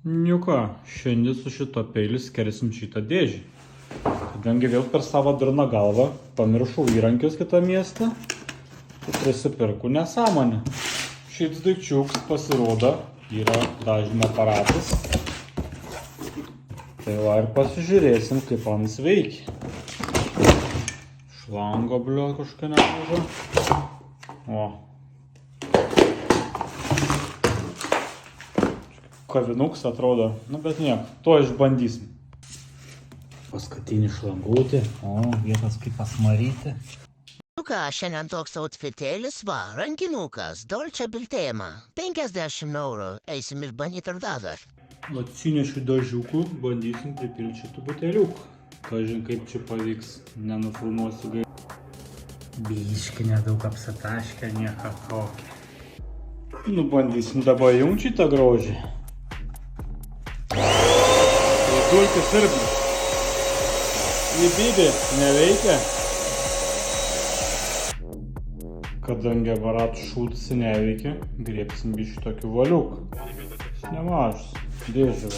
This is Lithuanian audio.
Nu ką, šiandien su šito peiliu skersim šitą dėžį. Kadangi vėl per savo durną galvą pamiršau įrankius kitą miestą, tai prisipirku nesąmonę. Šits daikčiuks pasirodo yra dažymo aparatas. Tai va ir pasižiūrėsim, kaip ants veikia. Šlango, blio, kažką nevaža. O. Kavinuks atrodo, nu bet nieko, to išbandysim. Paskutinį šlangutį, o vietas kaip pasmaryti. Nu ką, šiandien toks outfitėlis, va, rankinukas, Dolce Biltema, 50 eurų, eisim išbandyti ar dar. Atsinešiu dažiukų, bandysim pripilti šitų buteliukų. Kažin kaip čia pavyks, nenufilmuosiu gai. Biški nedaug apsitaškę, nieko tokio. Nu bandysim dabar jungti šitą grožį. Dulkis sirbnis. Įbybė neveikia. Kadangi aparatų šūdasi neveikia, griebsim biškį tokių valiukų. Nemažas, dėžių.